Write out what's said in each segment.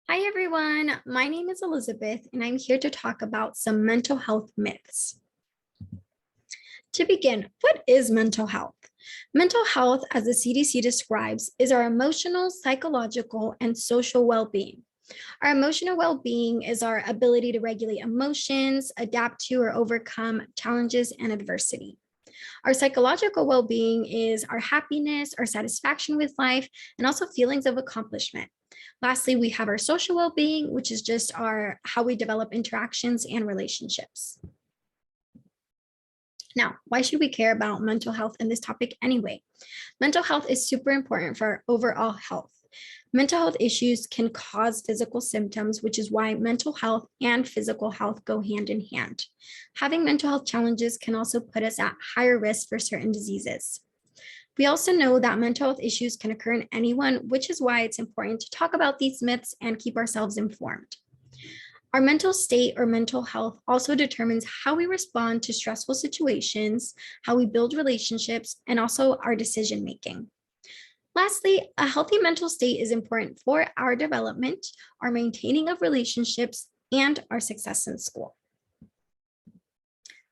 Hi, everyone. My name is Elizabeth, and I'm here to talk about some mental health myths. To begin, what is mental health? Mental health, as the CDC describes, is our emotional, psychological, and social well being. Our emotional well being is our ability to regulate emotions, adapt to or overcome challenges and adversity. Our psychological well being is our happiness, our satisfaction with life, and also feelings of accomplishment. Lastly, we have our social well being, which is just our how we develop interactions and relationships. Now, why should we care about mental health in this topic anyway? Mental health is super important for our overall health. Mental health issues can cause physical symptoms, which is why mental health and physical health go hand in hand. Having mental health challenges can also put us at higher risk for certain diseases. We also know that mental health issues can occur in anyone, which is why it's important to talk about these myths and keep ourselves informed. Our mental state or mental health also determines how we respond to stressful situations, how we build relationships, and also our decision making. Lastly, a healthy mental state is important for our development, our maintaining of relationships, and our success in school.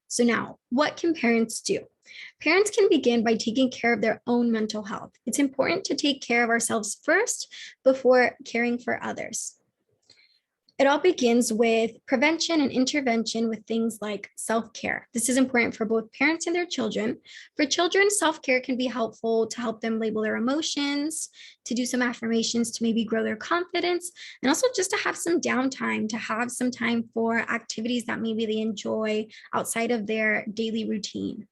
So now, what can parents do? Parents can begin by taking care of their own mental health. It's important to take care of ourselves first before caring for others. It all begins with prevention and intervention with things like self-care. This is important for both parents and their children. For children, self-care can be helpful to help them label their emotions, to do some affirmations to maybe grow their confidence, and also just to have some downtime, to have some time for activities that maybe they enjoy outside of their daily routine.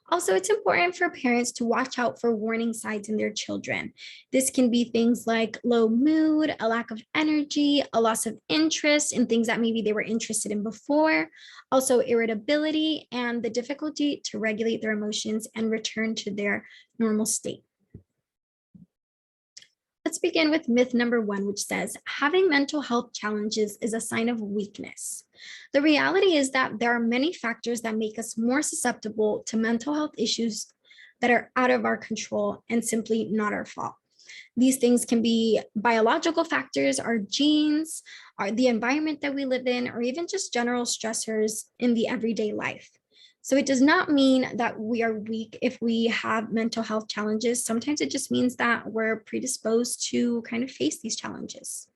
Also, it's important for parents to watch out for warning signs in their children. This can be things like low mood, a lack of energy, a loss of interest in things that maybe they were interested in before, also irritability, and the difficulty to regulate their emotions and return to their normal state. Let's begin with myth number one, which says having mental health challenges is a sign of weakness. The reality is that there are many factors that make us more susceptible to mental health issues that are out of our control and simply not our fault. These things can be biological factors, our genes, the environment that we live in, or even just general stressors in the everyday life. So it does not mean that we are weak if we have mental health challenges. Sometimes it just means that we're predisposed to kind of face these challenges.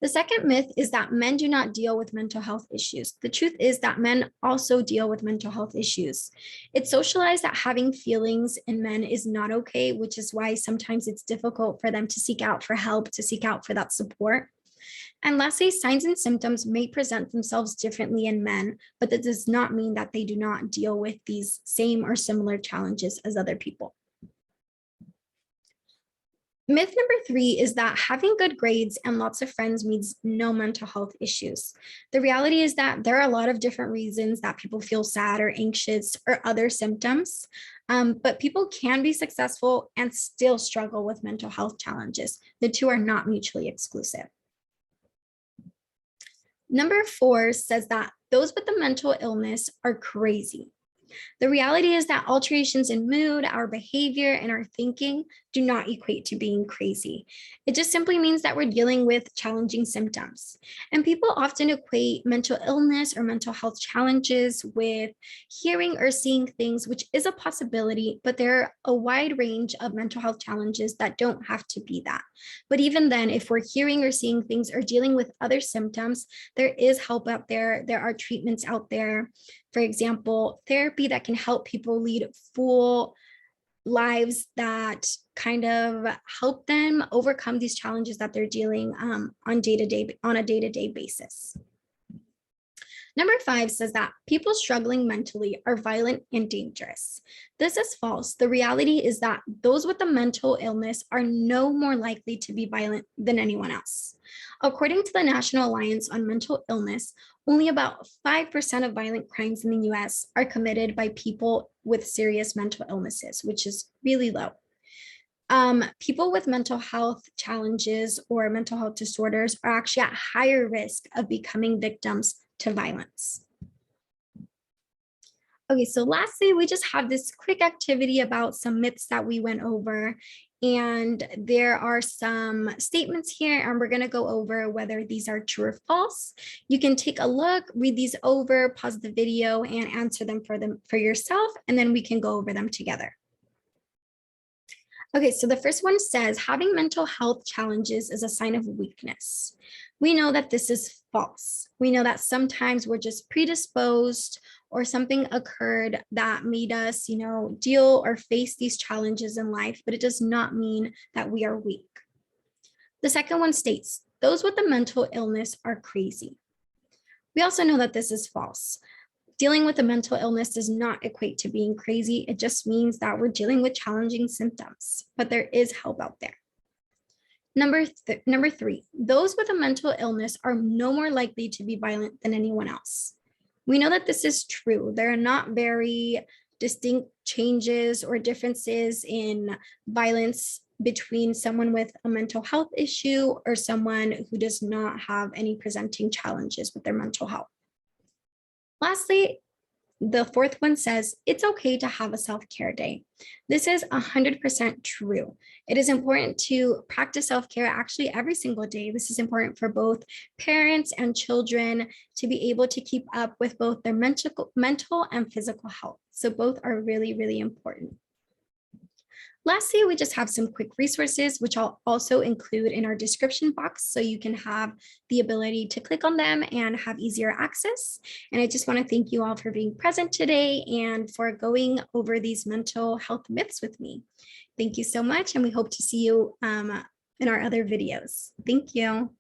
The second myth is that men do not deal with mental health issues. The truth is that men also deal with mental health issues. It's socialized that having feelings in men is not okay, which is why sometimes it's difficult for them to seek out for help, to seek out for that support. And lastly, signs and symptoms may present themselves differently in men, but that does not mean that they do not deal with these same or similar challenges as other people. Myth number three is that having good grades and lots of friends means no mental health issues. The reality is that there are a lot of different reasons that people feel sad or anxious or other symptoms, but people can be successful and still struggle with mental health challenges. The two are not mutually exclusive. Number four says that those with a mental illness are crazy. The reality is that alterations in mood, our behavior, and our thinking do not equate to being crazy. It just simply means that we're dealing with challenging symptoms. And people often equate mental illness or mental health challenges with hearing or seeing things, which is a possibility, but there are a wide range of mental health challenges that don't have to be that. But even then, if we're hearing or seeing things or dealing with other symptoms, there is help out there. There are treatments out there. For example, therapy that can help people lead full lives that kind of help them overcome these challenges that they're dealing on a day-to-day basis. Number five says that people struggling mentally are violent and dangerous. This is false. The reality is that those with a mental illness are no more likely to be violent than anyone else. According to the National Alliance on Mental Illness, only about 5% of violent crimes in the US are committed by people with serious mental illnesses, which is really low. People with mental health challenges or mental health disorders are actually at higher risk of becoming victims to violence. Okay, so lastly, we just have this quick activity about some myths that we went over. And there are some statements here, and we're going to go over whether these are true or false. You can take a look, read these over, pause the video, and answer them for yourself, and then we can go over them together. Okay, so the first one says having mental health challenges is a sign of weakness. We know that this is false. We know that sometimes we're just predisposed or something occurred that made us, deal or face these challenges in life, but it does not mean that we are weak. The second one states, those with a mental illness are crazy. We also know that this is false. Dealing with a mental illness does not equate to being crazy. It just means that we're dealing with challenging symptoms, but there is help out there. Number three, those with a mental illness are no more likely to be violent than anyone else. We know that this is true. There are not very distinct changes or differences in violence between someone with a mental health issue or someone who does not have any presenting challenges with their mental health. Lastly, the fourth one says, it's okay to have a self-care day. This is 100% true. It is important to practice self-care actually every single day. This is important for both parents and children to be able to keep up with both their mental and physical health. So both are really, really important. Lastly, we just have some quick resources, which I'll also include in our description box so you can have the ability to click on them and have easier access. And I just want to thank you all for being present today and for going over these mental health myths with me. Thank you so much, and we hope to see you in our other videos. Thank you.